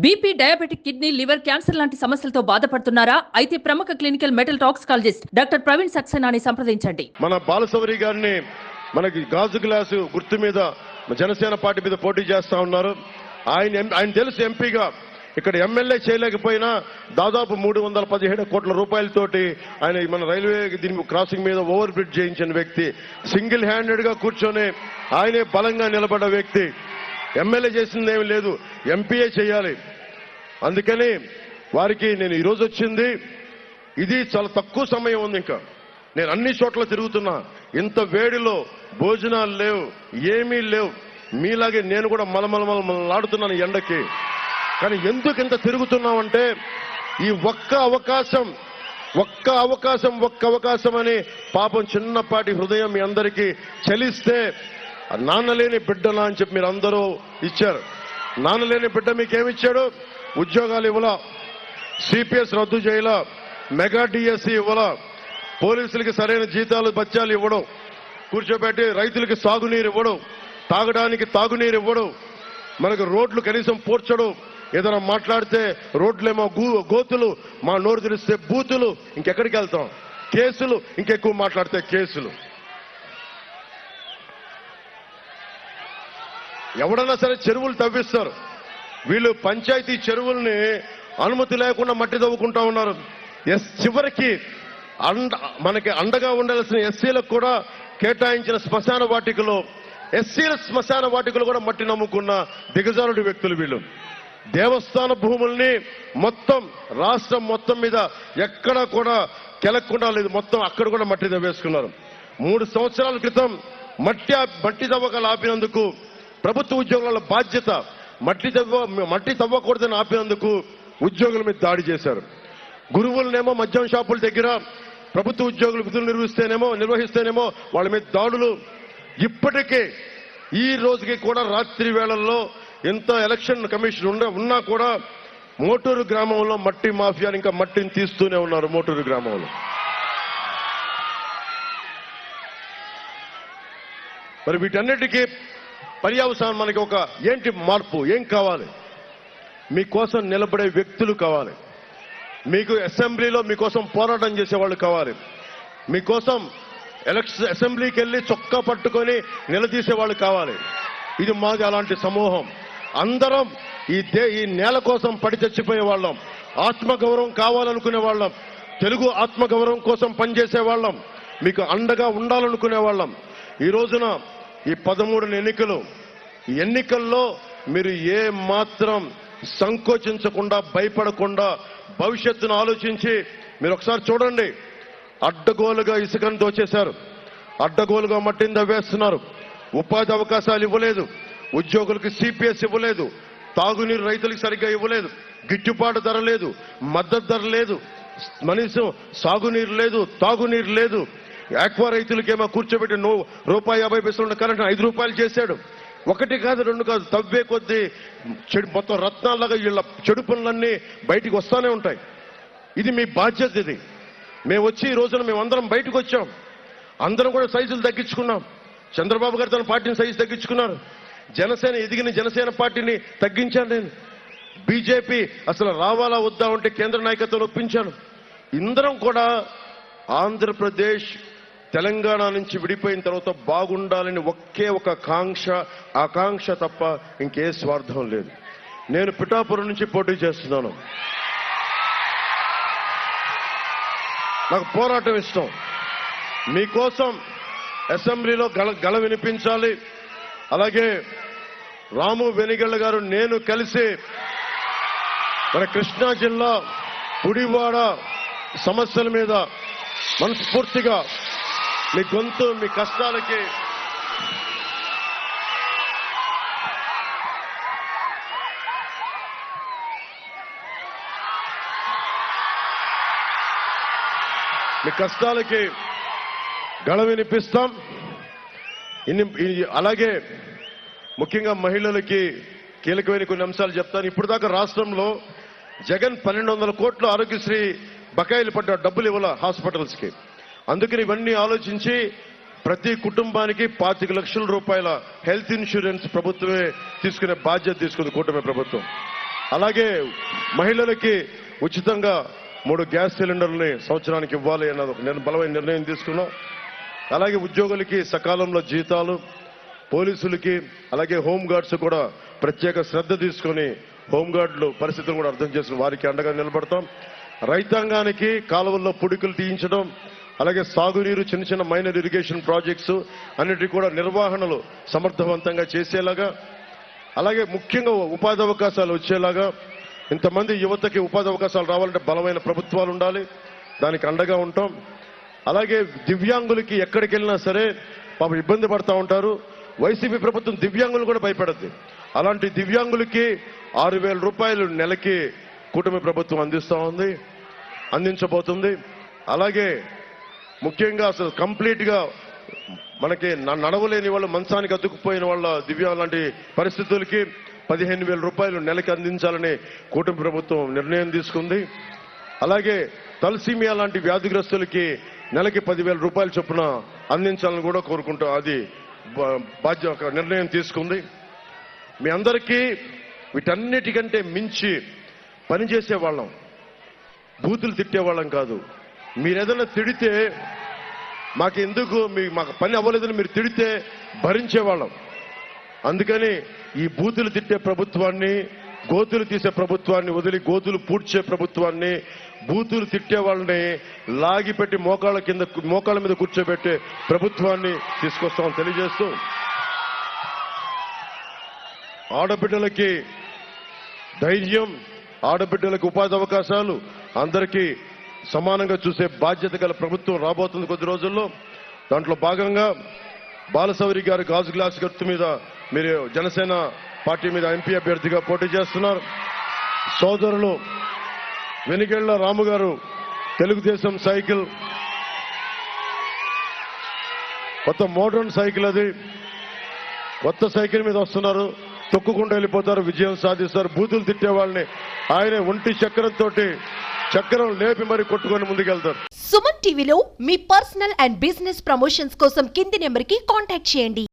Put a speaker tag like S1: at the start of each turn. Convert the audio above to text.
S1: BP, diabetic, kidney, liver, cancer లాంటి సమస్యలతో బాధపడుతున్నారా? అయితే ప్రముఖ clinical metal toxicologist doctor Praveen సక్సేనాని సంప్రదించండి.
S2: మన బాలసౌరి గారిని మనకి గాజు గ్లాసు గుర్తు మీద జనసేన పార్టీ మీద పోటీ చేస్తా ఉన్నారు. ఆయన తెలుసు ఎంపీగా, ఇక్కడ ఎమ్మెల్యే చేయలేకపోయినా దాదాపు 317 కోట్ల రూపాయలతోటి ఆయన మన రైల్వే దీని క్రాసింగ్ మీద ఓవర్ బ్రిడ్జ్ చేయించిన వ్యక్తి, సింగిల్ హ్యాండెడ్ గా కూర్చొని ఆయనే బలంగా నిలబడ్డ వ్యక్తి. ఎమ్మెల్యే చేసిందేమీ లేదు, ఎంపీఏ చేయాలి. అందుకని వారికి నేను ఈరోజు వచ్చింది, ఇది చాలా తక్కువ సమయం ఉంది. ఇంకా నేను అన్ని చోట్ల తిరుగుతున్నా, ఇంత వేడిలో భోజనాలు లేవు, ఏమీ లేవు. మీలాగే నేను కూడా మలమలమలాడుతున్నాను ఎండకి. కానీ ఎందుకు ఇంత తిరుగుతున్నామంటే ఈ ఒక్క అవకాశం అని పాపం చిన్నపాటి హృదయం మీ అందరికీ చలిస్తే నాన్నలేని బిడ్డలా అని చెప్పి మీరు అందరూ ఇచ్చారు. నాన్నలేని బిడ్డ మీకేమిచ్చాడు? ఉద్యోగాలు ఇవ్వలా, సిపిఎస్ రద్దు చేయలా, మెగా డిఎస్సి ఇవ్వలా, పోలీసులకి సరైన జీతాలు బత్యాలు ఇవ్వడం, కూర్చోబెట్టి రైతులకి సాగునీరు ఇవ్వడం, తాగడానికి తాగునీరు ఇవ్వడం, మనకు రోడ్లు కనీసం పూడ్చడం. ఏదైనా మాట్లాడితే రోడ్లేమో గోతులు, మా నోరు తెరిస్తే బూతులు, ఇంకెక్కడికి వెళ్తాం? కేసులు, ఇంకెక్కువ మాట్లాడితే కేసులు. ఎవడన్నా సరే చెరువులు తవ్విస్తారు, వీళ్ళు పంచాయతీ చెరువుల్ని అనుమతి లేకుండా మట్టి తవ్వుకుంటా ఉన్నారు. చివరికి మనకి అండగా ఉండాల్సిన ఎస్సీలకు కూడా కేటాయించిన శ్మశాన వాటికలో, ఎస్సీల శ్మశాన వాటికలు కూడా మట్టి నమ్ముకున్న దిగజారుడి వ్యక్తులు వీళ్ళు. దేవస్థాన భూముల్ని మొత్తం రాష్ట్రం మొత్తం మీద ఎక్కడా కూడా కెలక్కుండా లేదు, మొత్తం అక్కడ కూడా మట్టి తవ్వేసుకున్నారు. 3 సంవత్సరాల క్రితం మట్టి తవ్వకాలు ఆపినందుకు ప్రభుత్వ ఉద్యోగుల బాధ్యత, మట్టి తవ్వకూడదని ఆపినందుకు ఉద్యోగుల మీద దాడి చేశారు. గురువులనేమో మద్యం షాపుల దగ్గర ప్రభుత్వ ఉద్యోగులు విధులు నిర్వహిస్తేనేమో వాళ్ళ మీద దాడులు. ఇప్పటికే ఈ రోజుకి కూడా రాత్రి వేళల్లో ఎంత ఎలక్షన్ కమిషన్ ఉన్నా కూడా మోటూరు గ్రామంలో మట్టి మాఫియాని ఇంకా మట్టిని తీస్తూనే ఉన్నారు. మోటూరు గ్రామంలో మరి వీటన్నిటికీ పర్యవసానం మనకి ఒక ఏంటి మార్పు ఏం కావాలి? మీకోసం నిలబడే వ్యక్తులు కావాలి, మీకు అసెంబ్లీలో మీకోసం పోరాటం చేసేవాళ్ళు కావాలి, మీకోసం అసెంబ్లీకి వెళ్ళి చొక్కా పట్టుకొని నిలదీసే వాళ్ళు కావాలి. ఇది మాది అలాంటి సమూహం. అందరం ఈ నేల కోసం పడి చచ్చిపోయే వాళ్ళం, ఆత్మగౌరవం కావాలనుకునే వాళ్ళం, తెలుగు ఆత్మగౌరవం కోసం పనిచేసే వాళ్ళం, మీకు అండగా ఉండాలనుకునే వాళ్ళం. ఈ రోజున ఈ 13 ఎన్నికల్లో మీరు ఏ మాత్రం సంకోచించకుండా, భయపడకుండా, భవిష్యత్తును ఆలోచించి మీరు ఒకసారి చూడండి. అడ్డగోలుగా ఇసుకను దోచేశారు, అడ్డగోలుగా మట్టిని తవ్వేస్తున్నారు, ఉపాధి అవకాశాలు ఇవ్వలేదు, ఉద్యోగులకు సిపిఎస్ ఇవ్వలేదు, తాగునీరు రైతులకు సరిగ్గా ఇవ్వలేదు, గిట్టుబాటు ధర లేదు, మద్దతు ధర లేదు, కనీసం సాగునీరు లేదు, తాగునీరు లేదు. ఆక్వా రైతులకేమో కూర్చోబెట్టి ₹1.50 కరెంట్ 5 రూపాయలు చేశాడు. 1 కాదు 2 కాదు, తవ్వే కొద్దీ మొత్తం రత్నాల్లాగా వీళ్ళ చెడు పనులన్నీ బయటికి వస్తానే ఉంటాయి. ఇది మీ బాధ్యత. ఇది మేము వచ్చి ఈ రోజున మేమందరం బయటకు వచ్చాం, అందరం కూడా సైజులు తగ్గించుకున్నాం. చంద్రబాబు గారు తన పార్టీని సైజు తగ్గించుకున్నారు, జనసేన ఎదిగిన జనసేన పార్టీని తగ్గించాను నేను. బీజేపీ అసలు రావాలా వద్దా అంటే కేంద్ర నాయకత్వం ఒప్పించాను. ఇందరం కూడా ఆంధ్రప్రదేశ్ తెలంగాణ నుంచి విడిపోయిన తర్వాత బాగుండాలని ఒకే ఒక ఆకాంక్ష తప్ప ఇంకే స్వార్థం లేదు. నేను పిఠాపురం నుంచి పోటీ చేస్తున్నాను. నాకు పోరాటం ఇష్టం. మీకోసం అసెంబ్లీలో గళ వినిపించాలి. అలాగే రాము వెనిగళ్ల గారు నేను కలిసి మన కృష్ణా జిల్లా పుడివాడ సమస్యల మీద మనస్ఫూర్తిగా మీ గొంతు, మీ కష్టాలకి గళ వినిపిస్తాం. అలాగే ముఖ్యంగా మహిళలకి కీలకమైన కొన్ని అంశాలు చెప్తాను. ఇప్పుడు దాకా రాష్ట్రంలో జగన్ 1200 కోట్లు ఆరోగ్యశ్రీ బకాయిలు పడ్డ డబ్బులు ఇవ్వాల హాస్పిటల్స్కి. అందుకని ఇవన్నీ ఆలోచించి ప్రతి కుటుంబానికి 25 లక్షల రూపాయల హెల్త్ ఇన్సూరెన్స్ ప్రభుత్వమే తీసుకునే బాధ్యత తీసుకుంది కూటమి ప్రభుత్వం. అలాగే మహిళలకి ఉచితంగా 3 గ్యాస్ సిలిండర్లని సంవత్సరానికి ఇవ్వాలి అన్నది ఒక బలమైన నిర్ణయం తీసుకున్నాం. అలాగే ఉద్యోగులకి సకాలంలో జీతాలు, పోలీసులకి అలాగే హోంగార్డ్స్ కూడా ప్రత్యేక శ్రద్ధ తీసుకొని హోంగార్డులు పరిస్థితులను కూడా అర్థం చేసుకుని వారికి అండగా నిలబడతాం. రైతాంగానికి కాలువల్లో పుడికలు తీయించడం, అలాగే సాగునీరు, చిన్న చిన్న మైనర్ ఇరిగేషన్ ప్రాజెక్ట్స్ అన్నిటి కూడా నిర్వహణలు సమర్థవంతంగా చేసేలాగా, అలాగే ముఖ్యంగా ఉపాధి అవకాశాలు వచ్చేలాగా, ఇంతమంది యువతకి ఉపాధి అవకాశాలు రావాలంటే బలమైన ప్రభుత్వాలు ఉండాలి, దానికి అండగా ఉంటాం. అలాగే దివ్యాంగులకి ఎక్కడికి వెళ్ళినా సరే పాపం ఇబ్బంది పడతా ఉంటారు. వైసీపీ ప్రభుత్వం దివ్యాంగులు కూడా భయపడద్ది. అలాంటి దివ్యాంగులకి 6,000 రూపాయలు నెలకి కూటమి ప్రభుత్వం అందించబోతుంది. అలాగే ముఖ్యంగా అసలు కంప్లీట్ గా మనకి నడవలేని వాళ్ళు, మంచానికి అతుక్కుపోయిన వాళ్ళ దివ్యాంగుల లాంటి పరిస్థితులకి 15,000 రూపాయలు నెలకి అందించాలని కూటమి ప్రభుత్వం నిర్ణయం తీసుకుంది. అలాగే తలసీమియా లాంటి వ్యాధిగ్రస్తులకి నెలకి 10,000 రూపాయలు చొప్పున అందించాలని కూడా కోరుకుంటూ అది బాధ్యత నిర్ణయం తీసుకుంది. మీ అందరికీ వీటన్నిటికంటే మించి పనిచేసే వాళ్ళం, బూతులు తిట్టేవాళ్ళం కాదు. మీరేదైనా తిడితే మాకు పని అవ్వలేదని మీరు తిడితే భరించేవాళ్ళం. అందుకని ఈ బూతులు తిట్టే ప్రభుత్వాన్ని, గోతులు తీసే ప్రభుత్వాన్ని వదిలి గోతులు పూడ్చే ప్రభుత్వాన్ని, బూతులు తిట్టే వాళ్ళని లాగిపెట్టి మోకాళ్ళ మీద కూర్చోబెట్టే ప్రభుత్వాన్ని తీసుకొస్తామని తెలియజేస్తూ, ఆడబిడ్డలకి ధైర్యం, ఆడబిడ్డలకు ఉపాధి అవకాశాలు అందరికీ సమానంగా చూసే బాధ్యత గల ప్రభుత్వం రాబోతుంది కొద్ది రోజుల్లో. దాంట్లో భాగంగా బాలశౌరి గారు గాజు గ్లాస్ గుర్తు మీద మీరు జనసేన పార్టీ మీద ఎంపీ అభ్యర్థిగా పోటీ చేస్తున్నారు. సోదరులు వెనిగెళ్ల రాము గారు తెలుగుదేశం సైకిల్, కొత్త మోడర్న్ సైకిల్, అది కొత్త సైకిల్ మీద వస్తున్నారు. తొక్కుకుంటూ వెళ్ళిపోతారు, విజయం సాధిస్తారు. బూతులు తిట్టే వాళ్ళని ఆయన ఒంటి చక్రం లేపి మరి కొట్టుకొని ముందుకెళ్తారు.
S3: సుమన్ టీవీలో మీ పర్సనల్ అండ్ బిజినెస్ ప్రమోషన్స్ కోసం కింది నెంబర్కి కాంటాక్ట్ చేయండి.